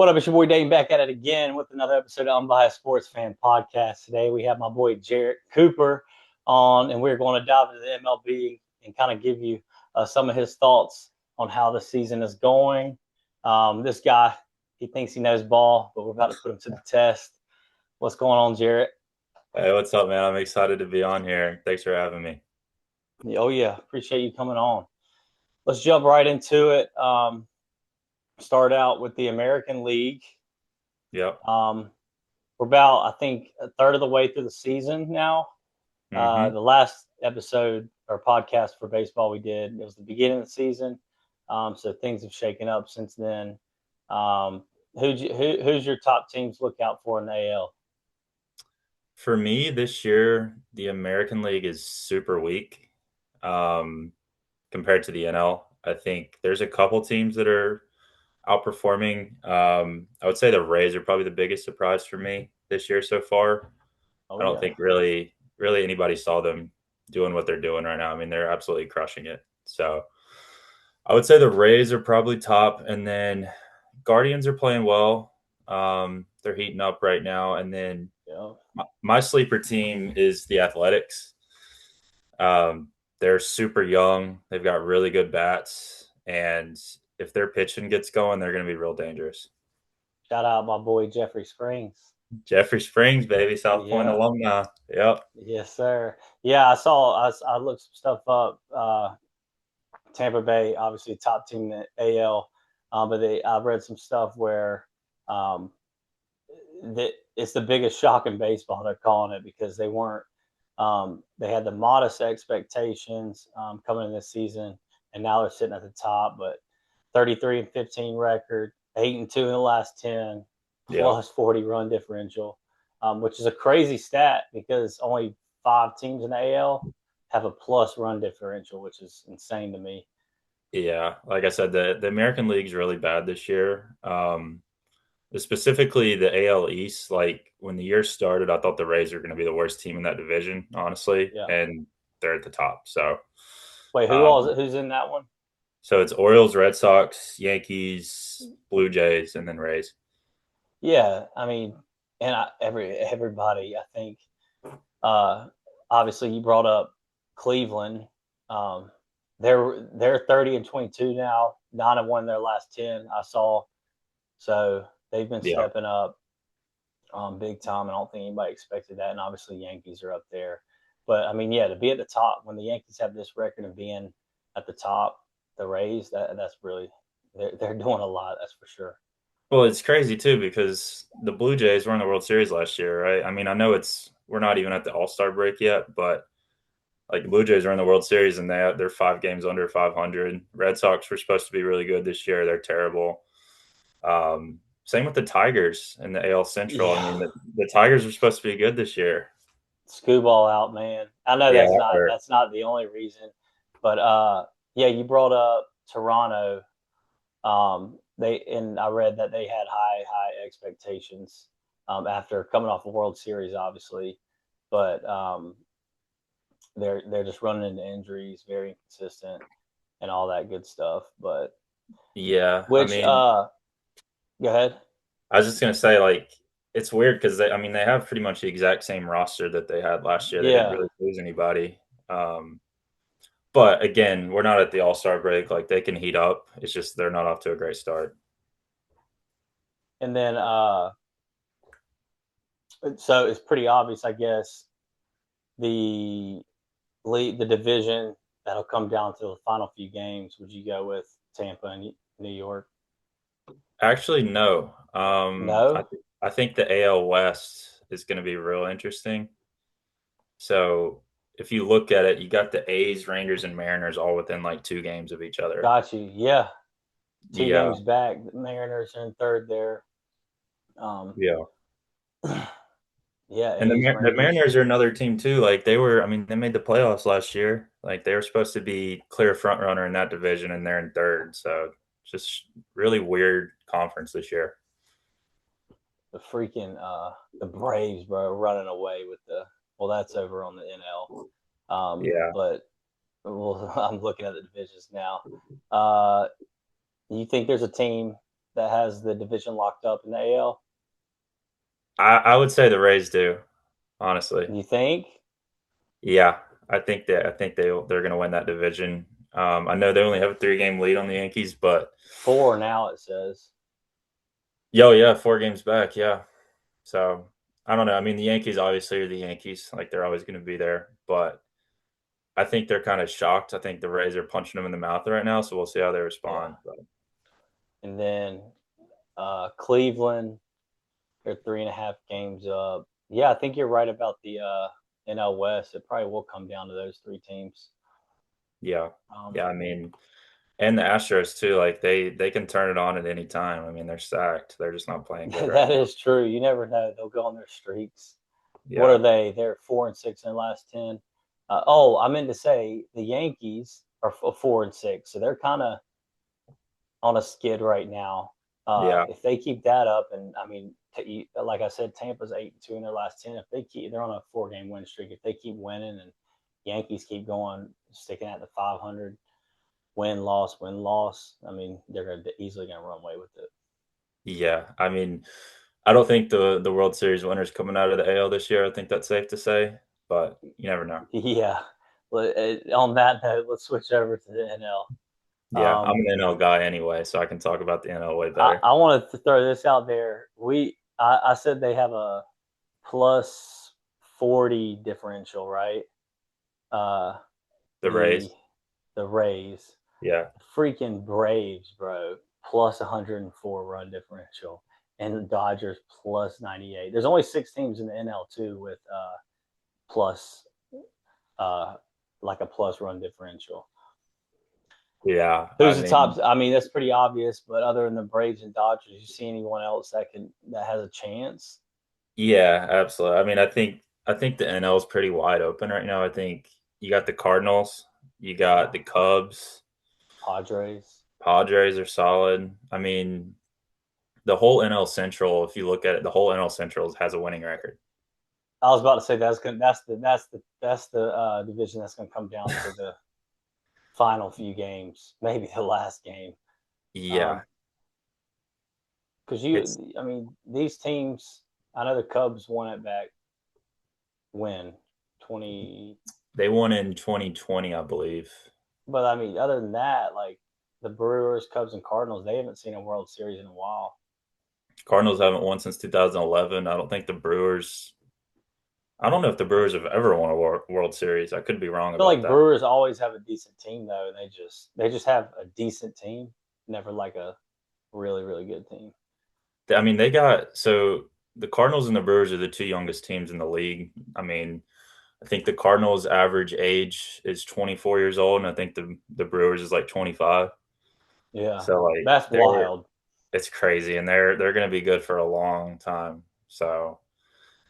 What up? It's your boy Dane back at it again with another episode of Unbiased Sports Fan Podcast. Today we have my boy Jarrett Cooper on, and we're going to dive into the MLB and kind of give you some of his thoughts on how the season is going. This guy, he thinks he knows ball, but we're about to put him to the test. What's going on, Jarrett? Hey, what's up, man? I'm excited to be on here. Thanks for having me. Oh yeah, appreciate you coming on. Let's jump right into it. Start out with the American League. Yep. Um, we're about, I think, a third of the way through the season now. Mm-hmm. The last episode or podcast for baseball we did, it was the beginning of the season. So things have shaken up since then. Who's your top teams look out for in the AL? For me, this year, the American League is super weak um, compared to the NL. I think there's a couple teams that are outperforming. I would say the Rays are probably the biggest surprise for me this year so far. Oh I don't yeah, think really anybody saw them doing what they're doing right now. I mean, they're absolutely crushing it. So I would say the Rays are probably top, and then Guardians are playing well. They're heating up right now, and then yeah. my sleeper team is the Athletics. Um, they're super young. They've got really good bats, and if their pitching gets going, they're going to be real dangerous. Shout out my boy Jeffrey Springs. Jeffrey Springs, baby, South Point Yeah, alumni. Yep. yes sir. Yeah, I saw. I looked some stuff up. Tampa Bay, obviously top team in the AL, but I've read some stuff where um, that it's the biggest shock in baseball. They're calling it because they weren't. They had the modest expectations coming in this season, and now they're sitting at the top. But 33-15 record, 8-2 in the last 10, Yep. plus 40 run differential, which is a crazy stat because only 5 teams in the AL have a plus run differential, which is insane to me. Yeah, like I said, the American League's really bad this year. Specifically the AL East. Like when the year started, I thought the Rays were going to be the worst team in that division, honestly, Yeah. and they're at the top. So, Wait, um, who's in that one? so it's Orioles, Red Sox, Yankees, Blue Jays, and then Rays. Yeah, I mean, and everybody, I think, uh, obviously you brought up Cleveland. Um, they're 30-22 now, 9-1 their last 10. I saw, so they've been Yeah, stepping up big time. I don't think anybody expected that, and obviously Yankees are up there. But I mean, yeah, to be at the top when the Yankees have this record of being at the top, the Rays that's really they're doing a lot. That's for sure. well, it's crazy too because the Blue Jays were in the World Series last year, right? I mean, I know we're not even at the All Star break yet, but like the Blue Jays are in the World Series and they're 5 games under 500. Red Sox were supposed to be really good this year. They're terrible. Same with the Tigers in the AL Central. I Yeah, mean, the Tigers are supposed to be good this year. Screwball out, man. I know Yeah, that's that not hurt. that's not the only reason, but yeah, you brought up Toronto. They and I read that they had high expectations after coming off a World Series, obviously, but they're just running into injuries, very inconsistent, and all that good stuff. But Yeah, I which mean, go ahead. I was just gonna say like it's weird because I mean, they have pretty much the exact same roster that they had last year. They didn't Yeah, really lose anybody. Um, but again, we're not at the All Star break. Like they can heat up. It's just they're not off to a great start. and then so it's pretty obvious, I guess, the the division that'll come down to the final few games. Would you go with Tampa and New York? Actually, no. No. I think the AL West is going to be real interesting. So if you look at it, you got the A's, Rangers, and Mariners all within like 2 games of each other. Got you. Yeah. Two Yeah, games back. The Mariners are in third there. Um, yeah. yeah, And A's, The Rangers. Mariners are another team too. Like they were, I mean, they made the playoffs last year. Like they were supposed to be clear front runner in that division, and they're in third. So just really weird conference this year. The freaking the Braves, bro, running away with the. Well, that's over on the NL. Yeah. But well, I'm looking at the divisions now. Uh, you think there's a team? that has the division locked up in the AL? I would say the Rays do, honestly. You think Yeah, I think they're going to win that division. I know they only have a 3 game lead on the Yankees, but four now? It says. yo, yeah, 4 games back, yeah. So I don't know. I mean, the Yankees obviously are the Yankees, like they're always going to be there, but I think they're kind of shocked. I think the Rays are punching them in the mouth right now, so we'll see how they Yeah, respond. But and then Cleveland, they're 3.5 games up. Yeah, I think you're right about the NL West. It probably will come down to those three teams. yeah, Um, yeah. I mean, and the Astros too. Like they can turn it on at any time. I mean, they're stacked. They're just not playing good right that now. is true. You never know; they'll go on their streaks. What are Yeah, they? They're 4-6 in the last 10. Oh, I meant to say the Yankees are 4-6, so they're kind of on a skid right now. yeah, If they keep that up, and I mean, like I said, Tampa's 8-2 in their last 10. If they keep, they're on a 4 game win streak. If they keep winning and Yankees keep going, sticking at the 500, win loss. I mean, they're easily gonna run away with it. yeah. I mean, I don't think the World Series winners coming out of the AL this year. I think that's safe to say, but you never know. Yeah. But on that note, let's switch over to the NL. Yeah, I'm Um, an NL guy anyway, so I can talk about the NL way I, better. I wanted to throw this out there. I said they have a plus 40 differential, right? Uh, The the Rays, the Rays, yeah. freaking Braves, bro, plus 104 run differential, and the Dodgers plus 98. There's only 6 teams in the NL too with plus uh like a plus run differential. Yeah, I Who's the top? mean, I mean, that's pretty obvious. But other than the Braves and Dodgers, you see anyone else that has a chance? yeah, absolutely. I mean, I think the NL is pretty wide open right now. I think you got the Cardinals, you got Yeah, the Cubs, Padres. Padres are solid. I mean, the whole NL Central, if you look at it, the whole NL Central has a winning record. I was about to say that's the division that's going to come down to the final few games, maybe the last game. Yeah, Um, because it's I mean, these teams. I know the Cubs won it back when 20, they won in 2020, I believe. but I mean, other than that, like the Brewers, Cubs, and Cardinals, they haven't seen a World Series in a while. Cardinals haven't won since 2011. I don't think the Brewers. I don't know if the Brewers have ever won a World Series. I could be wrong I feel about like that. Brewers always have a decent team though, and they just have a decent team, never like a really good team. I mean, they got so the Cardinals and the Brewers are the two youngest teams in the league. I mean, I think the Cardinals' average age is 24 years old, and I think the Brewers is like 25. Yeah, So like that's wild. it's crazy, and they're going to be good for a long time. So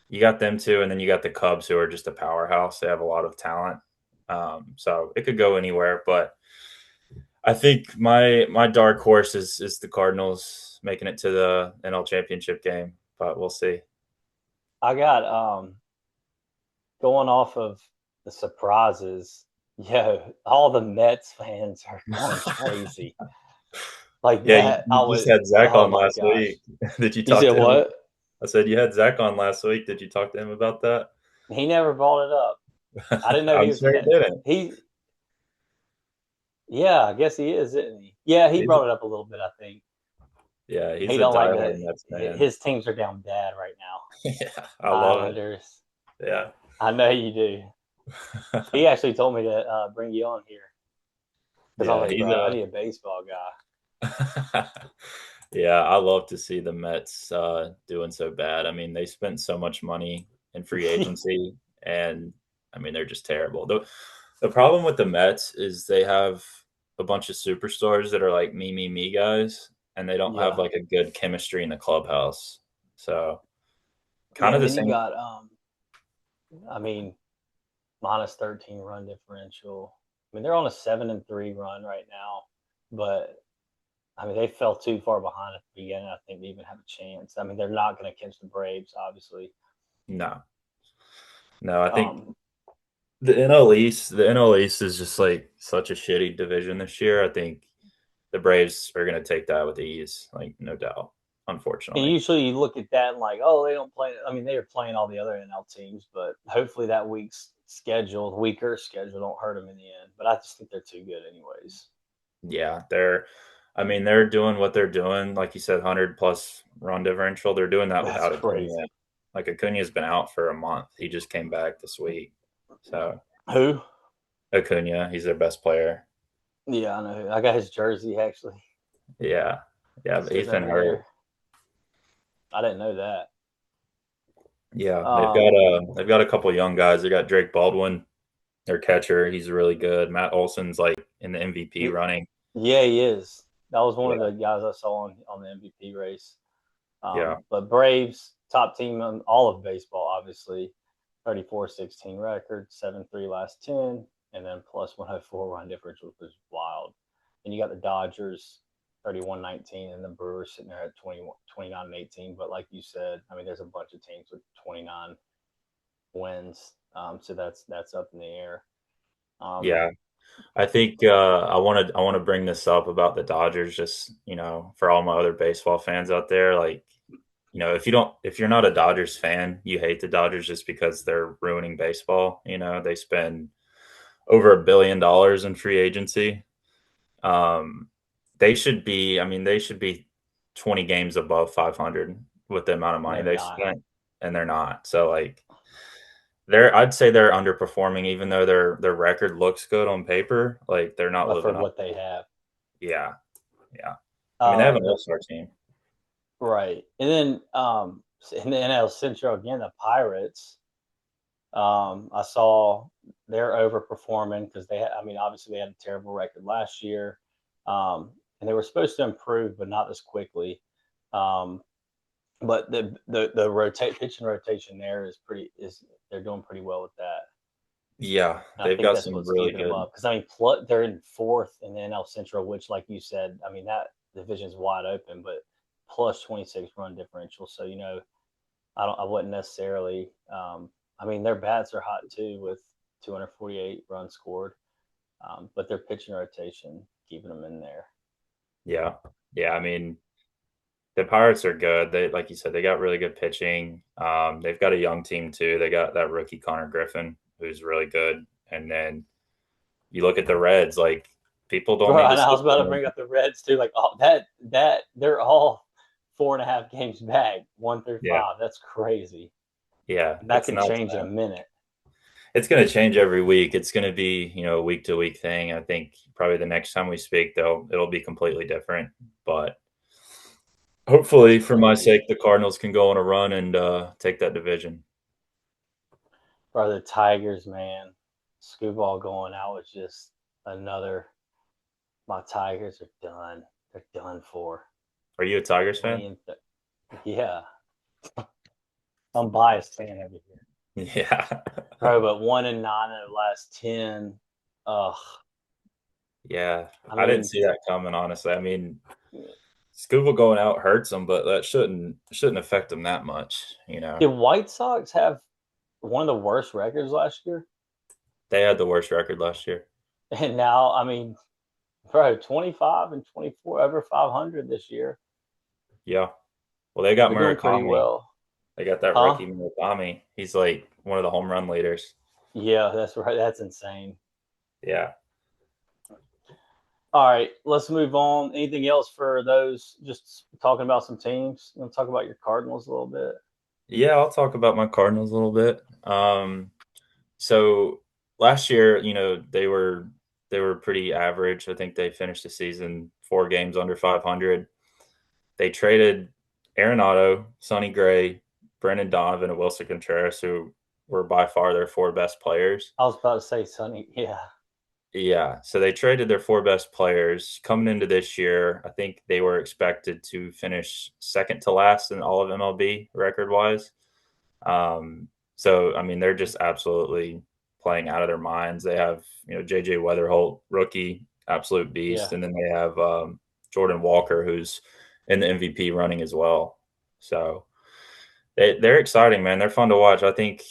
you got them two, and then you got the Cubs, who are just a powerhouse. They have a lot of talent. So it could go anywhere, but I think my dark horse is the Cardinals making it to the NL Championship game, but we'll see. I got going off of the surprises. Yo, all the Mets fans are going crazy. Like Yeah, you, that, I you just was. had Zach Oh on my last gosh! week. Did you You talk said to him? what? I said you had Zach on last week. Did you talk to him about that? He never brought it up. I didn't know he I'm was. sure he didn't. He, yeah, I guess he is, isn't he? Yeah, he He's brought it up a little bit. I think yeah, he he's a don't like diehard that. Mets fan. His teams are down bad right now. Yeah, I love it. Islanders. Yeah, I know you do. He actually told me to bring you on here because I was yeah, like, he's bro, I need a baseball yeah, I love to see the Mets doing so bad. I mean, they spent so much money in free guy. agency, and I mean, they're just terrible. The problem with the Mets is they have a bunch of superstars that are like me guys, and they don't have Yeah, like a good chemistry in the clubhouse. So kind yeah. of And the then you same. got, I mean, minus 13 run differential. I mean, they're on a 7-3 run right now, but I mean, they fell too far behind at the beginning. I think they even have a chance. I mean, they're not going to catch the Braves, obviously. No, no, I think Um, the NL East is just like such a shitty division this year. I think the Braves are going to take that with ease, like no doubt. And Unfortunately, usually you look at that and like, oh, they don't play. I mean, they are playing all the other NL teams, but hopefully that weaker schedule, don't hurt them in the end. But I just think they're too good, anyways. yeah, they're. I mean, they're doing what they're doing. Like you said, 100+ run differential. They're doing that That's without Acuna. crazy. Like Acuna's been out for a month. He just came back this week. So Who? Acuna, he's their best player. Yeah, I know. I got his jersey actually Yeah, yeah, but he's sitting been over hurt. there. I didn't know that. Yeah, Um, they've got a couple young guys. They got Drake Baldwin, their catcher. He's really good. Matt Olson's like in the MVP running. yeah, he is. That was one of Yeah, the guys I saw on the MVP race. yeah, But Braves, top team in all of baseball, obviously, 34-16 record, 7-3 last 10, and then plus 104 run differential, which is wild. And you got the Dodgers, 31-19, and the Brewers sitting there at 29-18. But like you said, I mean, there's a bunch of teams with 29 wins. So that's up in the air. Um, yeah. I think I want to bring this up about the Dodgers, just for all my other baseball fans out there. Like, if you're not a Dodgers fan, you hate the Dodgers just because they're ruining baseball. They spend over $1 billion in free agency. Um, they should be. I mean, they should be 20 games above 500 with the amount of money they're they not, spent, and they're not. So like, I'd say they're underperforming, even though their record looks good on paper. Like they're not but for living up. what they have. Yeah, yeah. I mean, they have an The all-star team. Right. And then in the NL Central again, the Pirates. I saw they're overperforming because I mean, obviously they had a terrible record last year, and they were supposed to improve, but not as quickly. Um, but the rotate pitching rotation there is they're doing pretty well with that. Yeah, And I they've think got that's some what's really keeping them good. up. Because I mean, they're in fourth in the NL Central, which, like you said, I mean that division's wide open, but plus 26 run differential. So I wouldn't necessarily. I mean, their bats are hot too with 248 runs scored, but their pitching rotation keeping them in there. Yeah, yeah. I mean, the Pirates are good. They, like you said, they got really good pitching. They've got a young team too. They got that rookie Connor Griffin, who's really good. And then you look at the Reds, like people don't need Right, to and I sit was about to there. bring up the Reds too. Like, oh, that they're all 4.5 games back, one through Yeah, five. That's crazy. yeah. That It's can nuts, change in a man. minute. It's going to change every week. It's going to be, a week to week thing. I think probably the next time we speak, though, it'll be completely different. But That's hopefully, for my crazy. sake, the Cardinals can go on a run and take that division. Bro, the Tigers, man, Scooball going out was just another. My Tigers are done. They're done for. Are you a Tigers fan? 20 and yeah, unbiased fan over here, Yeah. bro. But 1-9 in the last 10. Ugh. Yeah. I I didn't mean, see that coming, honestly. I mean, Scuba going out hurts them, but that shouldn't affect them that much. did White Sox have one of the worst records last year? They had the worst record last year. And now, I mean, bro, 25 and 24 over 500 this year. Yeah. Well, they got They're doing pretty Murakami. well, They got that huh? rookie Murakami. He's like one of the home run leaders. Yeah, that's right. That's insane. Yeah. All right, let's move on. Anything else for those? Just talking about some teams. You want to talk about your Cardinals a little bit? Yeah, I'll talk about my Cardinals a little bit. So last year, they were pretty average. I think they finished the season 4 games under 500. They traded Arenado, Sonny Gray, Brendan Donovan, and Wilson Contreras, who were by far their 4 best players. I was about to say Sonny. Yeah, Yeah, so they traded their 4 best players. Coming into this year, I think they were expected to finish second to last in all of MLB record wise. So I mean, they're just absolutely playing out of their minds. They have JJ Weatherholt, rookie, absolute beast, yeah. and then they have Jordan Walker, who's in the MVP running as well. So they're exciting, man. They're fun to watch. I think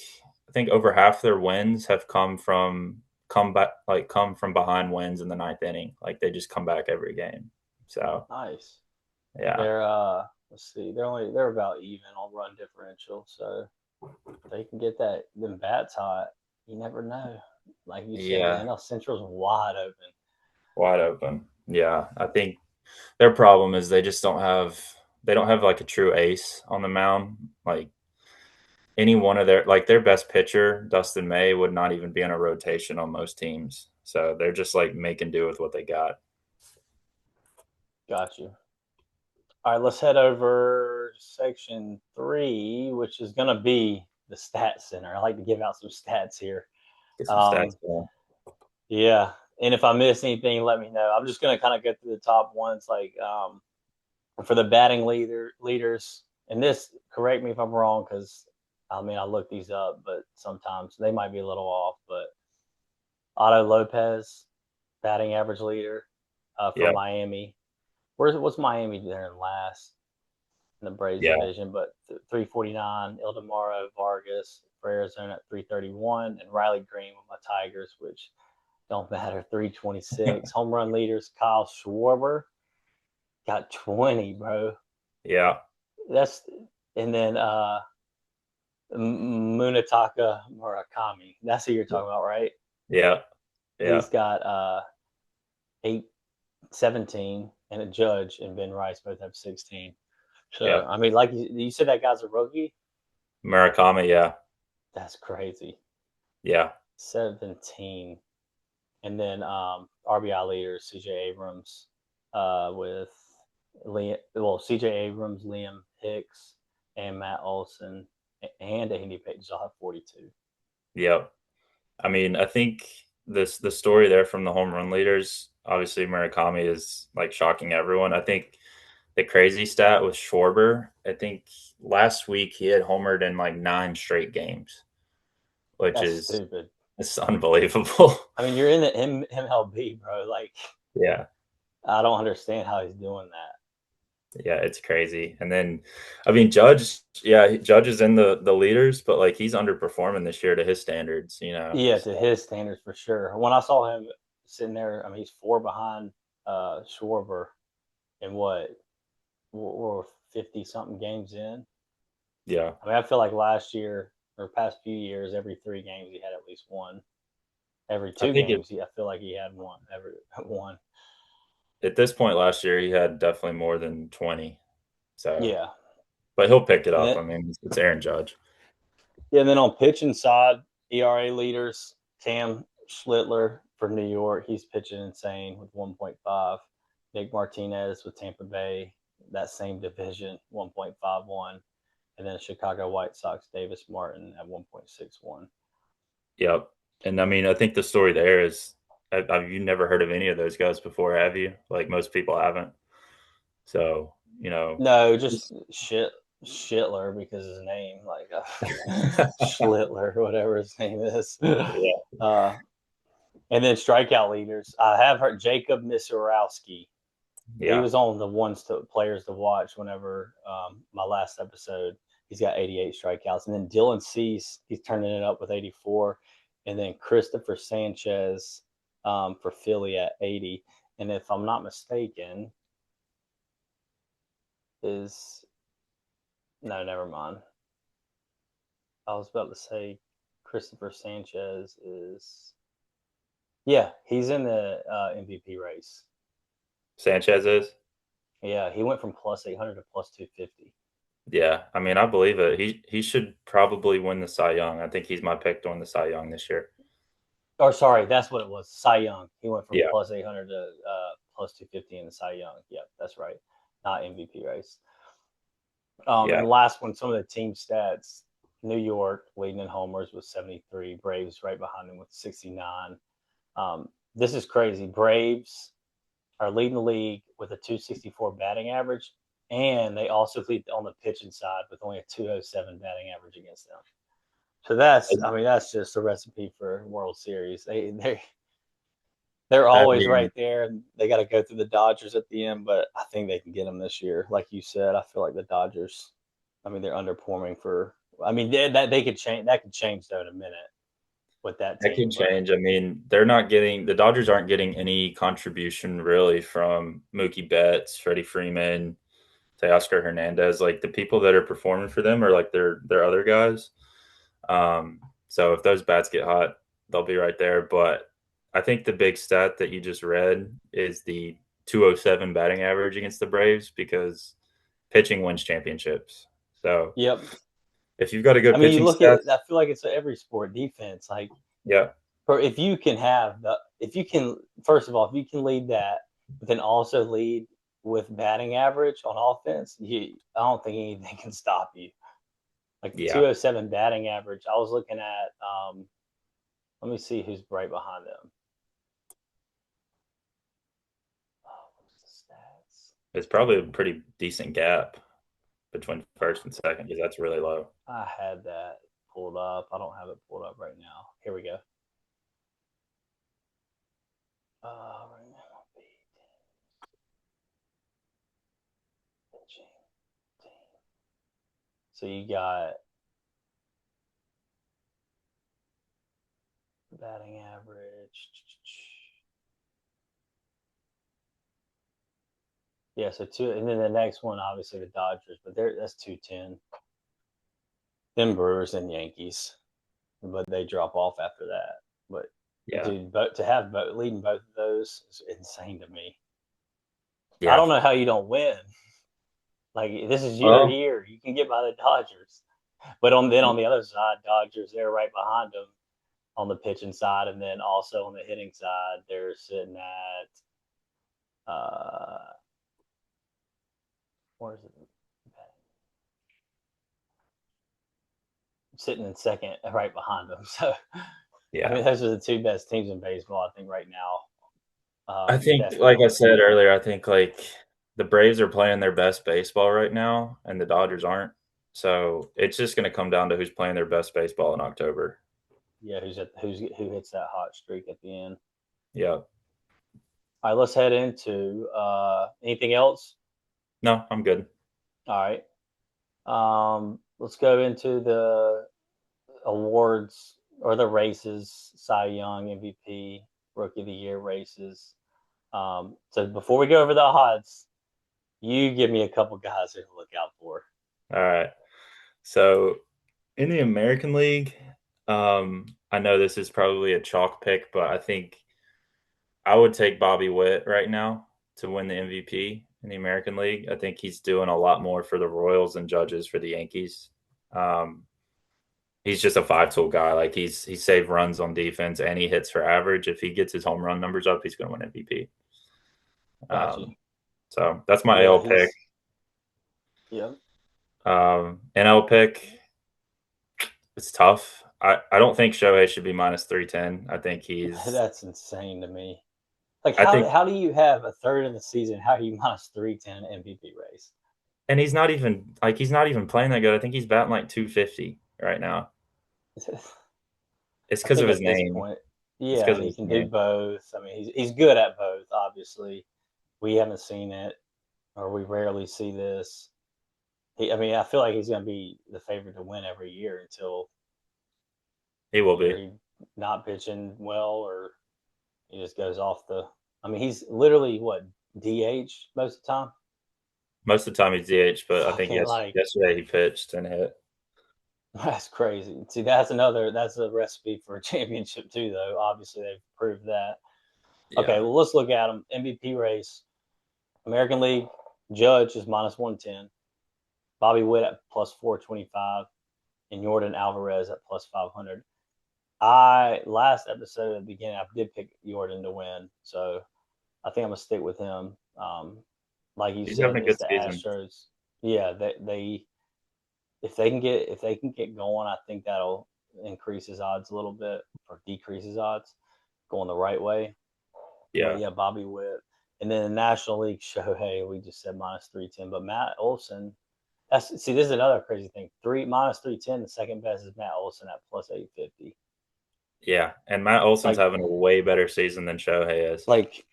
over half their wins have come from behind wins in the ninth inning. Like they just come back every game. So Nice. yeah, They're let's see, they're about even on run differential, so they can get that them bats hot. You never know. Like you said, the yeah, NL Central's wide open. wide open. Yeah, I think their problem is they don't have like a true ace on the mound. Like any one of their best pitcher, Dustin May, would not even be in a rotation on most teams. So they're just like making do with what they got. Got you. All right, let's head over to section 3, which is going to be the stat center. I like to give out some stats here. Get some stats Um, going. yeah, and if I miss anything, let me know. I'm just going to kind of go through the top ones, like for the batting leaders. And this, correct me if I'm wrong, because I mean I look these up, but sometimes they might be a little off. But Otto Lopez, batting average leader for Yeah, Miami. What's Miami there in last in the Braves yeah, division? But 349, Ildemaro Vargas for Arizona at 331, and Riley Green with my Tigers, which don't matter, 326. Home run leaders, Kyle Schwarber got 20, bro. yeah, That's and then Munetaka Murakami. That's who you're talking about, right? yeah, yeah, He's got 817, and a Judge and Ben Rice both have 16. yeah. So I mean, like you said, that guy's a rookie. Murakami, yeah, That's crazy. yeah, 17, and then RBI leaders CJ Abrams with CJ Abrams, Liam Hicks, and Matt Olson, and Andy Page all have 42. yeah. I mean, I think the story there from the home run leaders, obviously Murakami is like shocking everyone. I think the crazy stat was Schwarber. I think last week he had homered in like 9 straight games, which That's is stupid. it's unbelievable. I mean, you're in the MLB, bro. Like, Yeah. I don't understand how he's doing that. Yeah, it's crazy. And then, I mean, Judge is in the leaders, but like he's underperforming this year to his standards, you know. Yeah, to So, his standards for sure. When I saw him sitting there, I mean, he's four behind Schwarber, and we're 50 something games in. yeah, I mean, I feel like last year or past few years, every 3 games he had at least one. Every I two think games, I feel like he had one. Every one. at this point last year he had definitely more than 20. So, Yeah, but he'll pick it and up. then I mean, it's Aaron Judge. yeah, and then on pitching side, ERA leaders, Cam Schlittler for New York, he's pitching insane with 1.5. Nick Martinez with Tampa Bay, that same division, 1.51. And then Chicago White Sox, Davis Martin at 1.61. Yep. And I mean, I think the story there is have you never heard of any of those guys before, have you? Like most people haven't. So, you know, No, just Shitler because his name, like Schlittler, whatever his name is. yeah, Uh, and then strikeout leaders. I have heard Jacob Missorowski. He yeah, was on the players to watch whenever my last episode. He's got 88 strikeouts, and then Dylan Cease, he's turning it up with 84, and then Christopher Sanchez for Philly at 80. And if I'm not mistaken, is no, never mind. I was about to say Christopher Sanchez is yeah, he's in the MVP race. Sanchez is. Yeah, he went from plus 800 to plus 250. Yeah, I mean, I believe it. He should probably win the Cy Young. I think he's my pick to win the Cy Young this year. Or sorry, that's what it was. Cy Young. He went from Yeah, plus 800 to plus 250 in the Cy Young. Yep, that's right. Not MVP race. yeah, And last one, some of the team stats. New York leading in homers with 73. Braves right behind them with 69. This is crazy. Braves are leading the league with a 264 batting average, and they also lead on the pitching side with only a 207 batting average against them. So that's just a recipe for World Series. They're always every right there, and they got to go through the Dodgers at the end. But I think they can get them this year. Like you said, I feel like the Dodgers. I mean, they're underperforming for. I mean, they could change. That could change though in a minute. with that That can team. But change. I mean, the Dodgers aren't getting any contribution really from Mookie Betts, Freddie Freeman, Teoscar Hernandez. Like the people that are performing for them are like their other guys. So if those bats get hot, they'll be right there. But I think the big stat that you just read is the 207 batting average against the Braves because pitching wins championships. So yep. if you've got a I good mean, you pitching look staff, at. I feel like it's every sport defense. Like, yeah, for if you can have the, if you can, first of all, if you can lead that, but then also lead with batting average on offense, I don't think anything can stop you. Like the yeah. 207 batting average, I was looking at. Let me see who's right behind them. Oh, what's the stats? It's probably a pretty decent gap between first and second because that's really low. I had that pulled up. I don't have it pulled up right now. Here we go. Right now, pitching team. So you got batting average. Yeah, so two, and then the next one, obviously the Dodgers, but that's 210. Then Brewers and Yankees, but they drop off after that. But Yeah, dude, but to have leading both of those is insane to me. I yeah. don't know how you don't win. Like this is your Well, year. You can get by the Dodgers, but on the other side, Dodgers they're right behind them on the pitching side, and then also on the hitting side, they're sitting at where is it? Sitting in second, right behind them. So I yeah. mean, those are the two best teams in baseball, I think, right now. I think, like I Definitely. said earlier, I think like the Braves are playing their best baseball right now, and the Dodgers aren't. So it's just going to come down to who's playing their best baseball in October. Yeah, who hits that hot streak at the end? Yeah. All right, let's head into anything else. No, I'm good. All right, let's go into the awards or the races: Cy Young, MVP, Rookie of the Year races. So before we go over the odds, you give me a couple guys to look out for. All right. So in the American League, I know this is probably a chalk pick, but I think I would take Bobby Witt right now to win the MVP in the American League. I think he's doing a lot more for the Royals than Judges for the Yankees. Um, he's just a five-tool guy. Like he saved runs on defense and he hits for average. If he gets his home run numbers up, he's going to win MVP. Gotcha. So that's my Yeah, AL pick. he's yeah. NL pick, it's tough. I don't think Shohei should be minus 310. I think he's That's insane to me. Like I think how do you have a third of the season? How are you minus 310 MVP race? and he's not even playing that good. I think he's batting like 250 right now. It's I because of think his at this name. point, It's yeah, because of he his can do name. both. I mean, he's good at both. Obviously, we haven't seen it, or we rarely see this. I mean, I feel like he's going to be the favorite to win every year until He will either be. he not pitching well or he just goes off the. I mean, he's literally what DH most of the time. Most of the time he's DH, but I think Fucking like yesterday he pitched and hit. that's crazy. See, that's a recipe for a championship too, though. Obviously, they've proved that. Okay, Yeah. well, let's look at them. MVP race, American League, Judge is minus 110, Bobby Witt at plus 425, and Jordan Alvarez at plus 500. Last episode at the beginning, I did pick Jordan to win, so I think I'm gonna stick with him. Like you He's having said, a it's good the season. Astros. Yeah, they if they can get going, I think that'll increase his odds a little bit or decrease his odds going the right way. But Yeah. yeah, Bobby Witt. And then the National League Shohei, we just said minus 310. But Matt Olson, this is another crazy thing. Minus 310, the second best is Matt Olson at plus 850. Yeah. And Matt Olson's Like having a way better season than Shohei is. like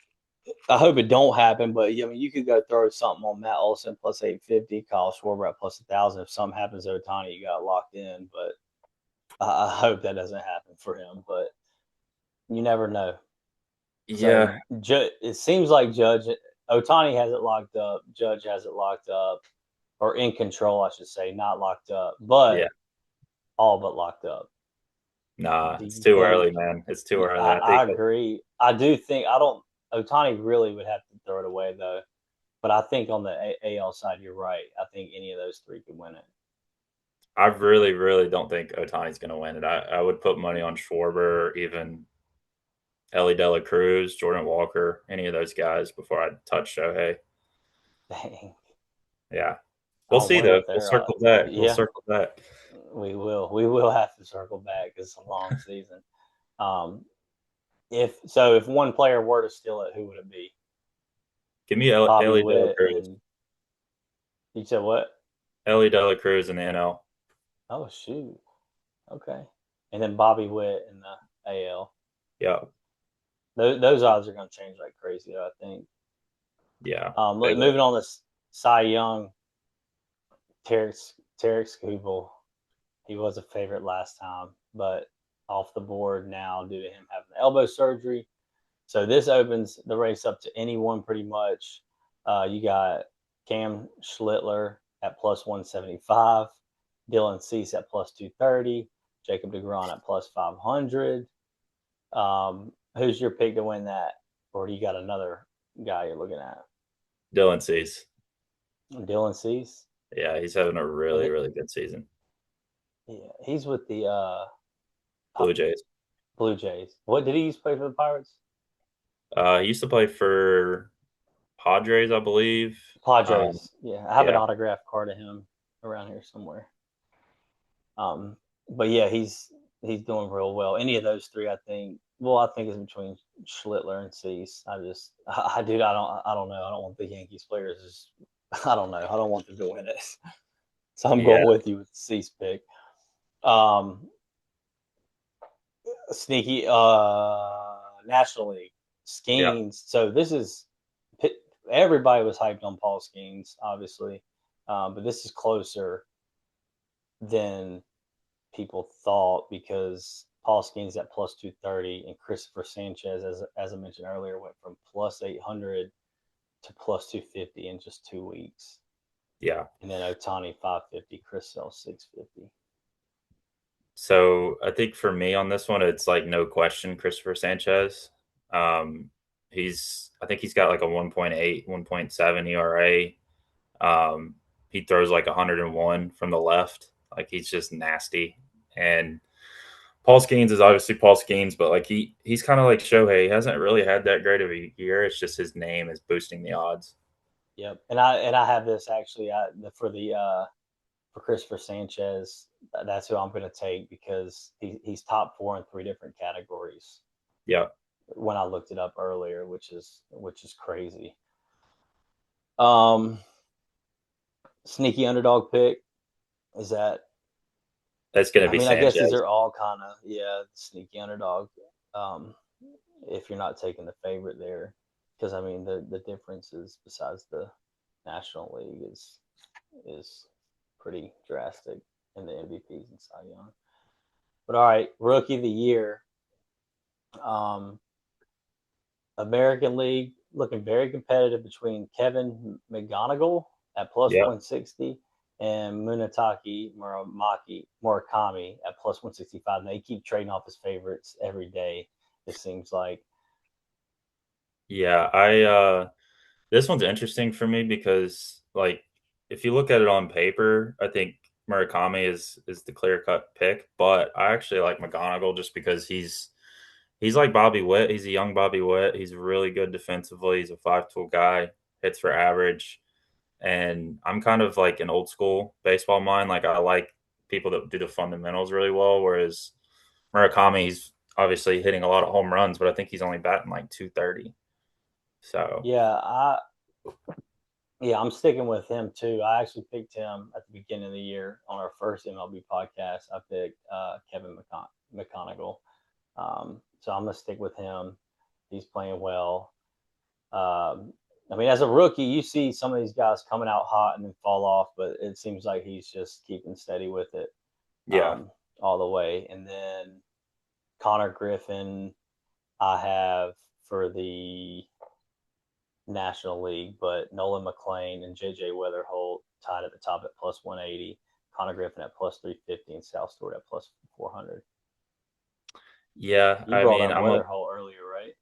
I hope it don't happen, but I mean you could go throw something on Matt Olson plus 850, Kyle Schwarber at plus 1,000. If something happens to Otani, you got locked in. But I hope that doesn't happen. for him, but you never know. So Yeah, it seems like Judge Otani has it locked up. Judge has it locked up, or in control, I should say, not locked up, yeah. but all but locked up. Nah, Do it's you too think? early, man. It's too early. I agree. I do think I don't. Otani really would have to throw it away though. But I think on the AL side, you're right. I think any of those three could win it. I really, really don't think Otani's going to win it. I would put money on Schwarber, even Ellie De La Cruz, Jordan Walker, any of those guys before I touch Shohei. Dang. Yeah. We'll I see, wonder though. what We'll their circle odds are. back. We'll Yeah, circle back. we will. We will have to circle back. It's a long season. Um, if one player were to steal it, who would it be? Give me Bobby Ellie De La Witt Cruz. and you said what? Ellie De La Cruz in the NL. Oh shoot. Okay. And then Bobby Witt in the AL. Yeah. Those odds are going to change like crazy, though, I think. Yeah. They will. Moving on to Cy Young, Tarek Skubal. He was a favorite last time, but off the board now due to him having elbow surgery. So this opens the race up to anyone pretty much. You got Cam Schlittler at plus 175, Dylan Cease at plus 230, Jacob DeGrom at plus 500. Who's your pick to win that? Or do you got another guy you're looking at? Dylan Cease. Dylan Cease? Yeah, he's having a But really, really good season. yeah, he's with the Blue Jays. Blue Jays. What did he used to play for the Pirates? He used to play for Padres, I believe. Padres. Yeah, I have an Yeah, autographed card of him around here somewhere. Um, but yeah, he's doing real well. Any of those three, I think. Well, I think it's between Schlittler and Cease. Dude, I don't know. I don't want the Yankees players. I don't know. I don't want them to win it. So I'm yeah, going with you with the Cease pick. Um, Sneaky National League yeah, Skeens. So this is everybody was hyped on Paul Skeens, obviously, but this is closer than people thought because Paul Skeens at plus 230 and Christopher Sanchez, as I mentioned earlier, went from plus 800 to plus 250 in just 2 weeks. yeah. And then Otani 550, Chris Sale 650. So I think for me on this one, it's like no question Christopher Sanchez. Um, I think he's got like a 1.8, 1.7 ERA. He throws like 101 from the left. Like he's just nasty. And Paul Skeens is obviously Paul Skeens, but like he's kind of like Shohei. He hasn't really had that great of a year. It's just his name is boosting the odds. Yep, and I have this actually for Christopher Sanchez. That's who I'm going to take because he's top four in three different categories. Yeah, When I looked it up earlier, which is crazy. Um, Sneaky underdog pick is that. that's going to I be mean, I guess these Sanchez. are all kind of sneaky underdog. Um, if you're not taking the favorite there, because I mean the differences besides the National League is pretty drastic in the MVPs and Cy Young. But all right, rookie of the year, um, American League looking very competitive between Kevin McGonigal at plus Yeah, 160 and Murakami at plus 165. And they keep trading off his favorites every day, it seems like. yeah. I this one's interesting for me because like if you look at it on paper, I think Murakami is the clear cut pick, but I actually like McGonigal just because he's like Bobby Witt. He's a young Bobby Witt. He's really good defensively. He's a 5 tool guy, hits for average. And I'm kind of like an old school baseball mind. Like I like people that do the fundamentals really well. Whereas Murakami, he's obviously hitting a lot of home runs, but I think he's only batting like 230. So Yeah, I'm sticking with him too. I actually picked him at the beginning of the year on our first MLB podcast. I picked Kevin McConaughey. So I'm gonna stick with him. He's playing well. I mean, as a rookie, you see some of these guys coming out hot and then fall off, but it seems like he's just keeping steady with it yeah, um, all the way. And then Connor Griffin, I have for the National League, but Nolan McLean and JJ Weatherholt tied at the top at plus 180. Connor Griffin at plus 350 and Sal Stewart at plus 400. Yeah, You I brought mean, up Weatherholt earlier, right?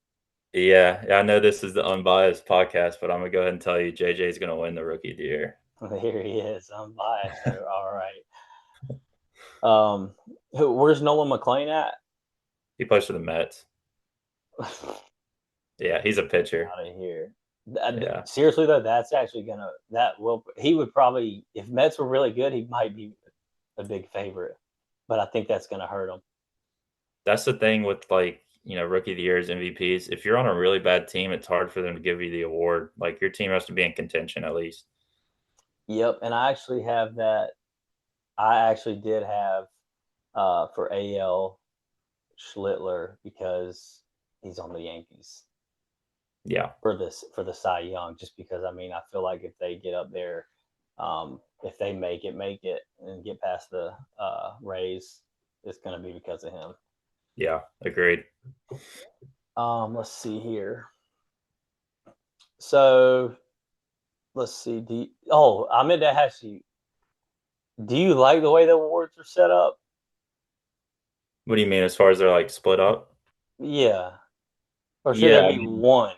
I know this is the unbiased podcast, but I'm gonna go ahead and tell you JJ's gonna win the rookie of the year. Here he is, unbiased. All right. Where's Nolan McLean at? He plays for the Mets. Yeah, he's a Get pitcher. out of here. Yeah, Seriously though, that's actually gonna that will he would probably if Mets were really good, he might be a big favorite. But I think that's gonna hurt him. that's the thing with rookie of the year's MVPs. If you're on a really bad team, it's hard for them to give you the award. Like your team has to be in contention at least. Yep, and I actually have that. I actually did have for AL Schlittler because he's on the Yankees Yeah, for the Cy Young. Just because I mean I feel like if they get up there, if they make it and get past the Rays, it's going to be because of him. yeah, agreed. Let's see here. So let's see. I meant to ask you. Do you like the way the awards are set up? What do you mean as far as they're like split up? Yeah. Or should there Yeah, I be mean, one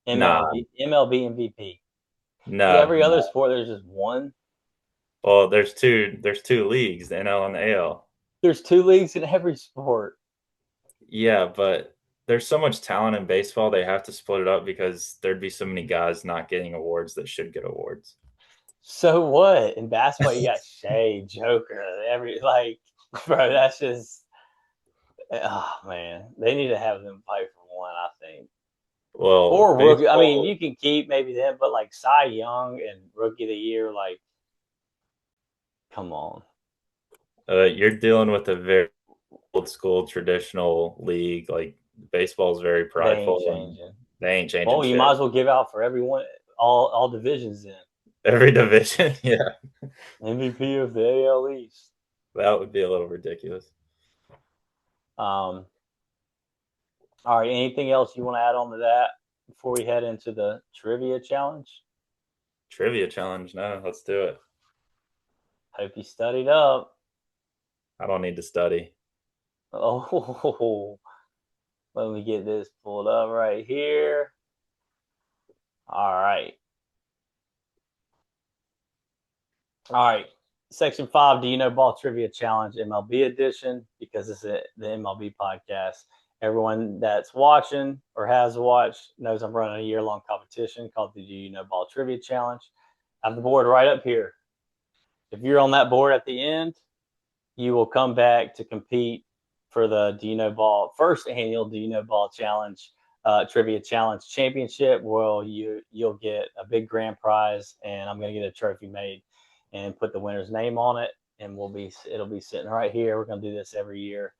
nah, MLB MVP? See, no, every other no. sport there's just one. Well, there's two leagues, the NL and the AL. There's two leagues in every sport. Yeah, but there's so much talent in baseball, they have to split it up because there'd be so many guys not getting awards that should get awards. So what? In basketball, you got Shea, Joker, bro. That's just, oh man, they need to have them fight for one. I think, Well, or rookie. I mean, baseball, you can keep maybe them, but like Cy Young and Rookie of the Year, like, come on, you're dealing with a very old school traditional league. Like baseball is very they ain't prideful and changing. they ain't changing Well, you might as shit. well give out for everyone, all divisions then. Every division, yeah, MVP of the AL East. that would be a little ridiculous. Um, all right. Anything else you want to add on to that before we head into the trivia challenge? Trivia challenge, no, let's do it. Hope you studied up. I don't need to study. Oh, let me get this pulled up right here. All right. All right. Section 5, Do You Know Ball Trivia Challenge MLB edition, because it's the MLB podcast. Everyone that's watching or has watched knows I'm running a year-long competition called the Do You Know Ball Trivia Challenge. I have the board right up here. If you're on that board at the end, you will come back to compete for the Do You Know Ball first annual Do You Know Ball Challenge Trivia Challenge Championship. Well, you'll get a big grand prize, and I'm going to get a trophy made and put the winner's name on it, and it'll be sitting right here. We're going to do this every year.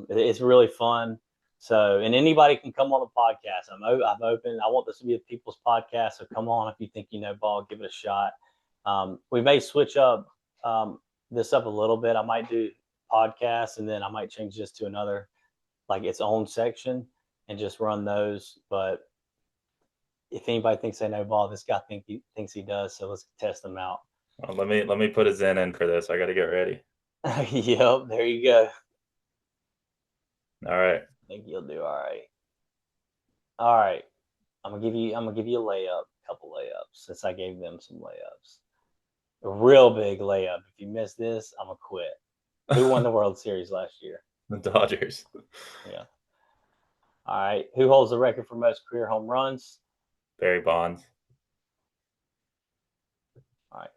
It's really fun. So, and anybody can come on the podcast. I've opened. I want this to be a people's podcast. So come on if you think you know ball, give it a shot. We may switch up this up a little bit. I might do podcasts, and then I might change this to another, like its own section, and just run those. But if anybody thinks they know ball, this guy thinks he does. So let's test them out. Let me put a Zen in for this. I got to get ready. Yep, there you go. All right. I think you'll do all right. All right, I'm gonna give you a layup, a couple layups, since I gave them some layups. A real big layup. If you miss this, I'm gonna quit. Who won the World Series last year? The Dodgers. Yeah. All right. Who holds the record for most career home runs? Barry Bonds. All right.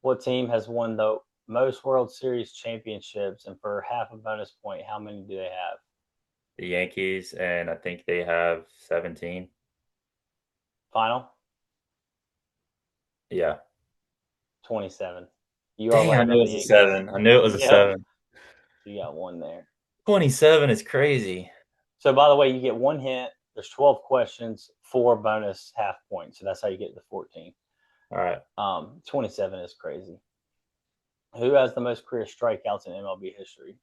What team has won the most World Series championships? And for half a bonus point, how many do they have? The Yankees, and I think they have 17. Final Yeah. 27. You are Dang, I right knew about it the was a Yankees. 7. I knew it was a Yep. 7. So you got one there. 27 is crazy. So by the way, you get one hint. There's 12 questions, 4 bonus half points. So that's how you get to 14. All right. 27 is crazy. Who has the most career strikeouts in MLB history?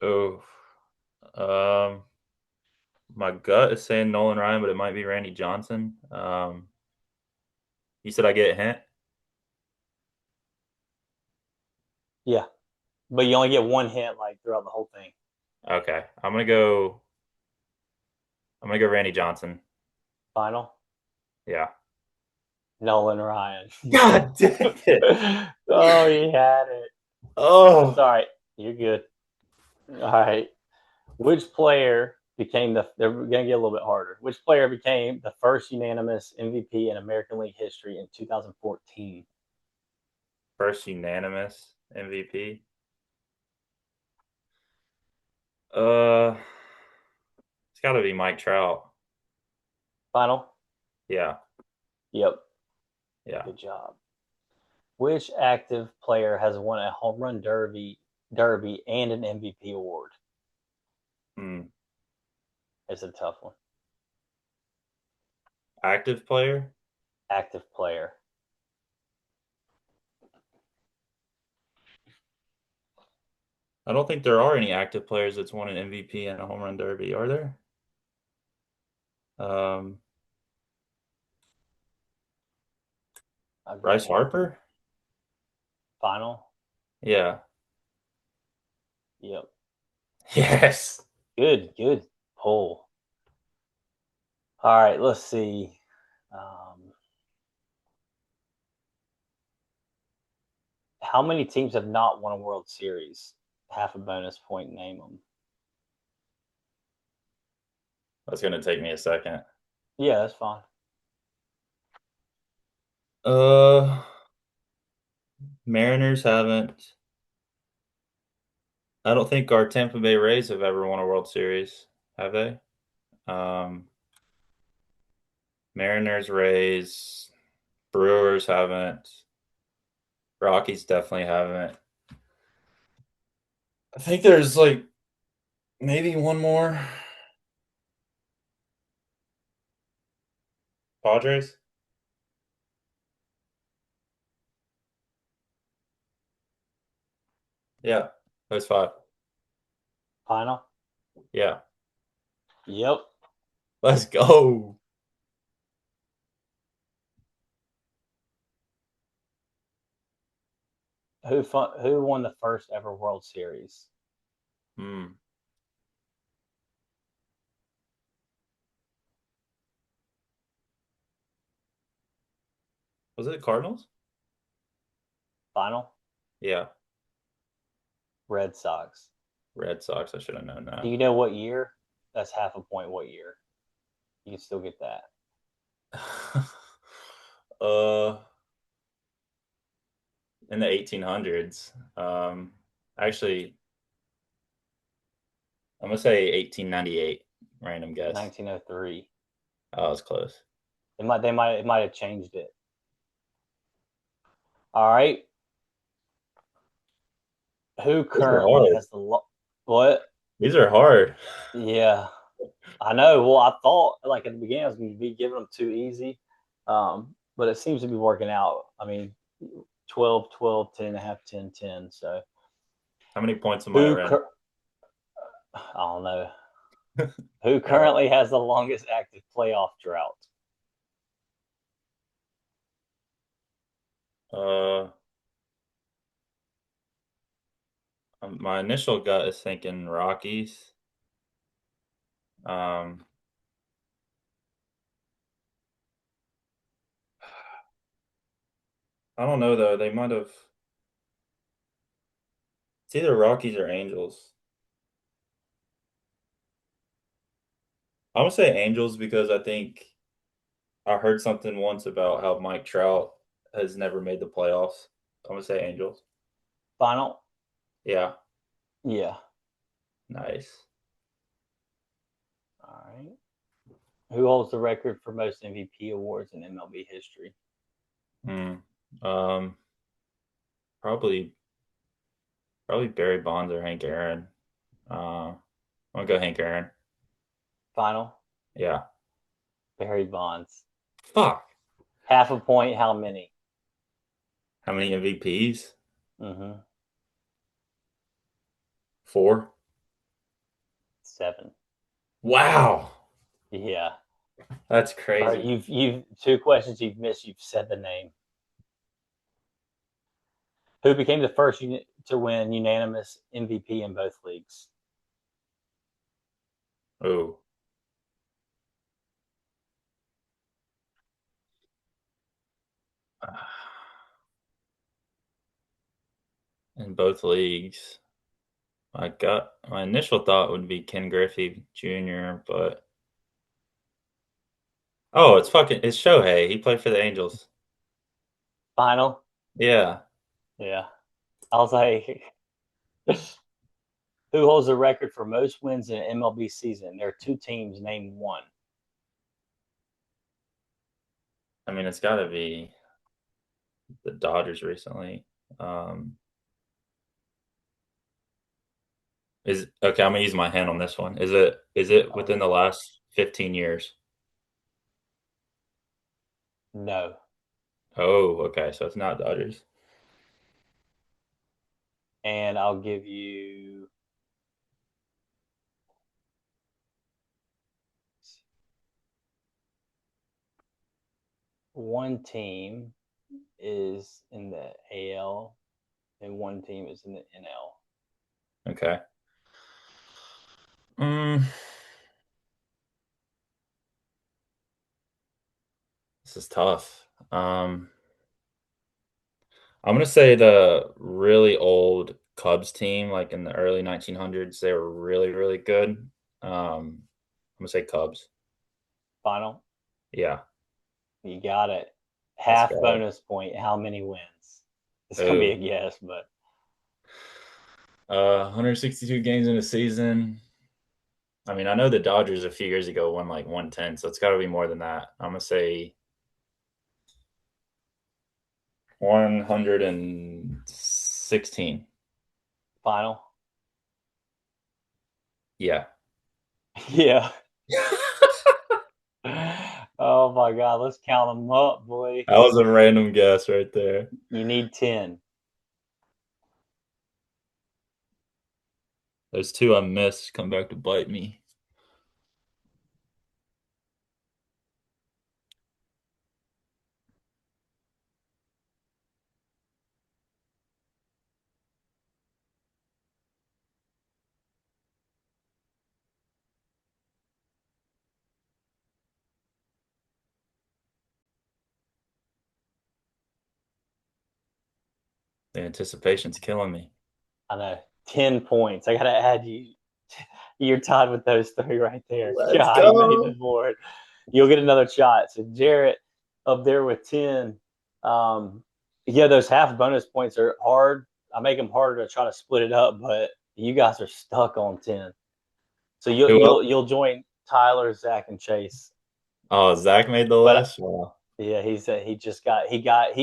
Oh. Um, my gut is saying Nolan Ryan, but it might be Randy Johnson. You said I get a hint. Yeah, but you only get one hint like throughout the whole thing. Okay, I'm gonna go. I'm gonna go Randy Johnson. Final. Yeah. Nolan Ryan. God dang it! Oh, he had it. That's Oh, all right. You're good. All right. Which player became the? They're gonna get a little bit harder. Which player became the first unanimous MVP in American League history in 2014? first unanimous MVP. Uh, it's got to be Mike Trout. Final. Yeah, Yep. yeah. Good job. Which active player has won a home run derby and an MVP award? Hmm. It's a tough one. Active player. Active player. I don't think there are any active players that's won an MVP and a home run derby, are there? Um, I'll give you a Bryce hint. Harper? Final. Yeah. Yep. Yes. Good pull. All right, let's see. How many teams have not won a World Series? Half a bonus point, name them. That's gonna take me a second. Yeah, that's fine. Uh, Mariners haven't. I don't think our Tampa Bay Rays have ever won a World Series, have they? Um, Mariners, Rays, Brewers haven't. Rockies definitely haven't. I think there's like maybe one more. Padres? Yeah, that's five. Final. Yeah, Yep. let's go. Who won the first ever World Series? Hmm. Was it the Cardinals? Final. Yeah, Red Sox. Red Sox. I should have known Do that. you know what year? That's half a point. What year? You can still get that. uh, in the 1800s. Actually, I'm gonna say 1898. Random guess. 1903. Oh, that was close. It might have changed it. All right. Who These are currently hard. has what? These are hard. Yeah, I know. Well, I thought like at the beginning I was going to be giving them too easy, but it seems to be working out. I mean, 12, 12, 10 and a half, 10, 10. So How many points am I who? in? I don't know. Who All right. currently has the longest active playoff drought? Uh, my initial gut is thinking Rockies. Um, I don't know though. They might have. It's either Rockies or Angels. I'm gonna say Angels because I think I heard something once about how Mike Trout has never made the playoffs. I'm gonna say Angels. Final. Yeah, Yeah. nice. All right. Who holds the record for most MVP awards in MLB history? Hmm. Um, probably probably Barry Bonds or Hank Aaron. I'm gonna go Hank Aaron. Final. Yeah. Barry Bonds. Fuck. Half a point. How many? How many MVPs? Mm-hmm. Four. 7. Wow, Yeah. that's All right, crazy. you've two questions you've missed. You've said the name. Who became the first to win unanimous MVP in both leagues? Oh, in both leagues. My initial thought would be Ken Griffey Jr., but it's Shohei. He played for the Angels. Final? Yeah. Yeah. I was like, who holds the record for most wins in an MLB season? There are two teams. Name one. I mean, it's got to be the Dodgers recently. Um, is okay. I'm gonna use my hand on this one. Is it Oh, within the yeah. last 15 years? No. Oh, okay. So it's not Dodgers. And I'll give you one team is in the AL and one team is in the NL. Okay. Mm, this is tough. I'm gonna say the really old Cubs team, like in the early 1900s. They were really, really good. I'm gonna say Cubs. Final? Yeah, You got it. let's Half go. bonus point. How many wins? It's gonna be a Oh, guess, but 162 games in a season. I mean, I know the Dodgers a few years ago won like 110, so it's got to be more than that. I'm gonna say 116. final. Yeah. Yeah. Oh my God, let's count them up, boy. That was a random guess right there. You need 10. Those two I missed come back to bite me. The anticipation's killing me. I know. 10 points. I gotta add you. You're tied with those three right there. Let's God, he made the go. board. You'll get another shot. So Jarrett up there with 10. Um, yeah, those half bonus points are hard. I make them harder to try to split it up, but you guys are stuck on 10. So you'll Who else? you'll you'll join Tyler, Zach, and Chase. Oh, Zach made the But list. Wow. yeah, he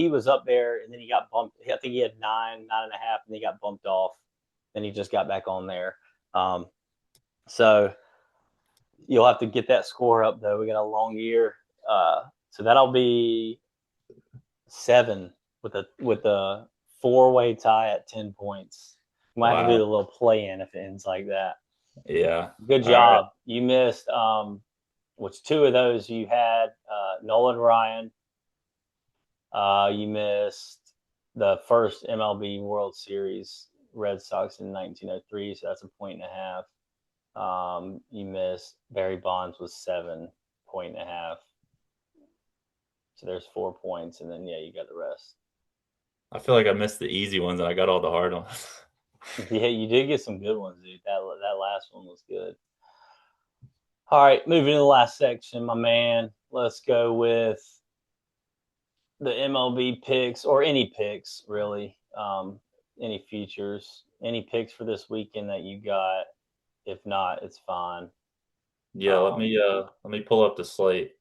was up there and then he got bumped. I think he had 9.5, and he got bumped off. Then he just got back on there. Um, so you'll have to get that score up though. We got a long year. So that'll be 7 with a 4-way tie at 10 points. We might have to do the Wow. little play in if it ends like that. Yeah. Good All right. job. You missed which two of those you had Nolan Ryan. You missed the first MLB World Series Red Sox in 1903, so that's a point and a half. You missed Barry Bonds was 7.5. So there's 4 points, and then yeah, you got the rest. I feel like I missed the easy ones and I got all the hard ones. Yeah, you did get some good ones, dude. That last one was good. All right, moving to the last section, my man. Let's go with the MLB picks or any picks really. Any futures, any picks for this weekend that you got. If not, it's fine. Yeah, Um, let me pull up the slate.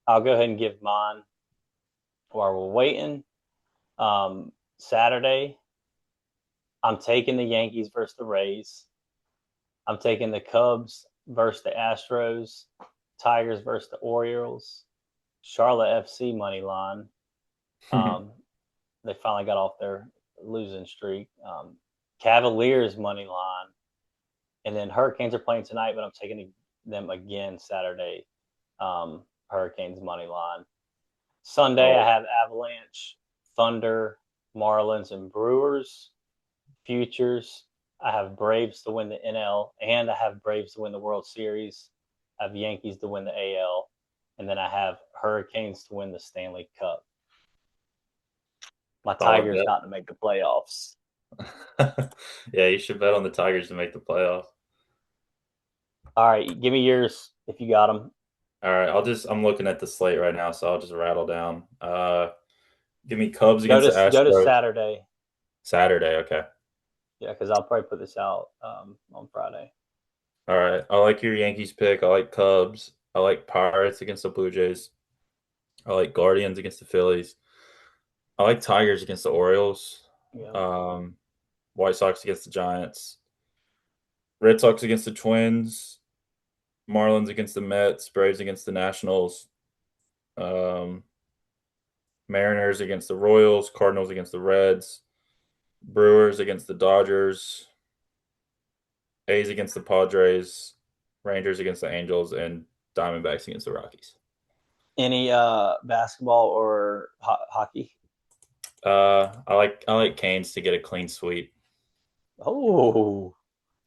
I'll go ahead and give mine while we're waiting. Saturday, I'm taking the Yankees versus the Rays. I'm taking the Cubs versus the Astros, Tigers versus the Orioles, Charlotte FC money line. Um, they finally got off their losing streak. Cavaliers money line And then Hurricanes are playing tonight, but I'm taking them again Saturday. Hurricanes money line. Sunday, I Oh, have Avalanche, Thunder, Marlins, and Brewers. Futures, I have Braves to win the NL, and I have Braves to win the World Series. I have Yankees to win the AL, and then I have Hurricanes to win the Stanley Cup. My solid Tigers not to make the playoffs. bet. Yeah, you should bet on the Tigers to make the playoffs. All right, give me yours if you got them. All right, I'm looking at the slate right now, so I'll just rattle down. Give me Cubs Go against to the go to Astros. Saturday. Saturday, okay. Yeah, because I'll probably put this out on Friday. All right. I like your Yankees pick. I like Cubs. I like Pirates against the Blue Jays. I like Guardians against the Phillies. I like Tigers against the Orioles. Yeah. Um, White Sox against the Giants. Red Sox against the Twins. Marlins against the Mets. Braves against the Nationals. Um, Mariners against the Royals. Cardinals against the Reds. Brewers against the Dodgers. A's against the Padres. Rangers against the Angels. And Diamondbacks against the Rockies. Any basketball or hockey? I like Canes to get a clean sweep. Oh,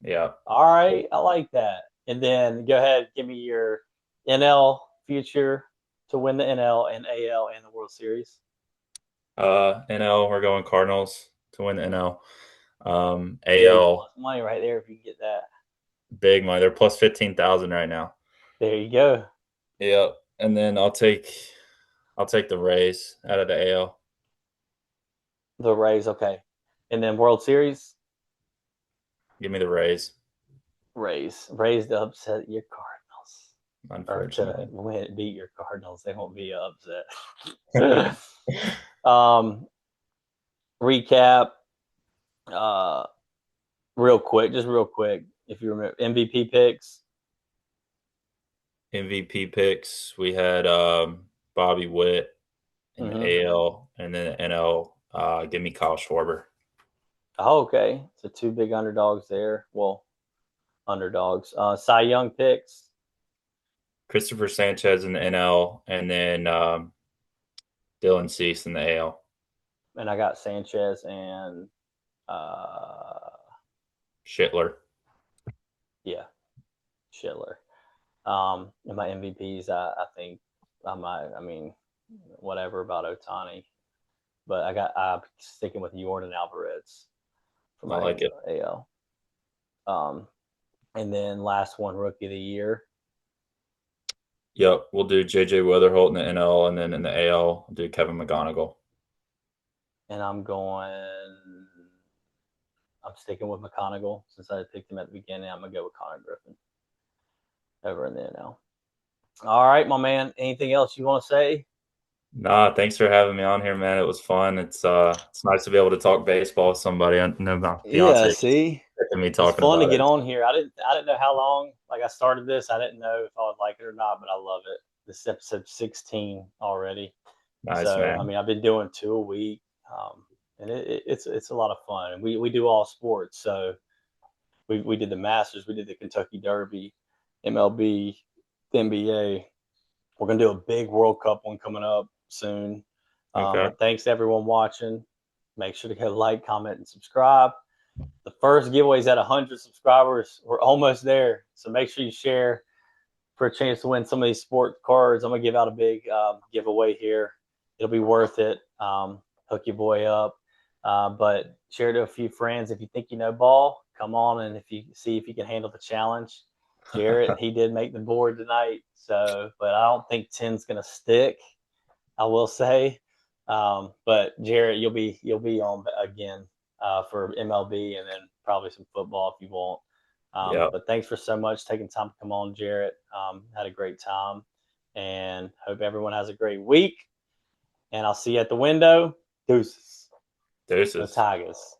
Yeah. all right. I like that. And then go ahead, give me your NL future to win the NL and AL and the World Series. NL, we're going Cardinals to win the NL. Big AL, plus money right there if you can get that. big money. They're plus 15,000 right now. There you go. Yep. And then I'll take the Rays out of the AL. The Rays, okay. And then World Series, Give me the Rays, Rays to upset your Cardinals. Or to unfortunately. win, beat your Cardinals. They won't be upset. um, recap. Uh, real quick. If you remember MVP picks, MVP picks. We had Bobby Witt in the mm-hmm. AL, and then the NL. Give me Kyle Schwarber. Oh, okay. So two big underdogs there. Well, underdogs. Cy Young picks, Christopher Sanchez in the NL, and then Dylan Cease in the AL. and I got Sanchez and uh, Schittler. yeah, Schiller. And my MVPs, I think I might. I mean, whatever about Otani, but I'm sticking with Jordan Alvarez for I my like it. AL. And then last one, rookie of the year, Yep, we'll do JJ Weatherholt in the NL, and then in the AL, we'll do Kevin McGonigal. and I'm sticking with McConaughey since I picked him at the beginning. I'm gonna go with Connor Griffin over in the NL. All right, my man. Anything else you want to say? Nah, thanks for having me on here, man. It was fun. It's nice to be able to talk baseball with somebody. I know my Yeah, fiance see, and me it's talking fun to about get it. on here. I didn't know how long. Like I started this, I didn't know if I would like it or not, but I love it. This is episode 16 already. Nice, So I man. mean, I've been doing two a week, and it's a lot of fun. And we do all sports. So we did the Masters, we did the Kentucky Derby, MLB, the NBA. We're gonna do a big World Cup one coming up soon. Okay. But thanks to everyone watching. Make sure to go like, comment, and subscribe. The first giveaway is at 100 subscribers. We're almost there, so make sure you share for a chance to win some of these sports cards. I'm gonna give out a big giveaway here. It'll be worth it. Hook your boy up, but share to a few friends. If you think you know ball, come on, and if you see if you can handle the challenge. Jarrett, he did make the board tonight, so but I don't think 10's gonna stick. I will say, but Jarrett, you'll be on again for MLB and then probably some football if you want. Yeah. But thanks for so much taking time to come on, Jarrett. Had a great time, and hope everyone has a great week. And I'll see you at the window. Deuces. Go Deuces. Tigers.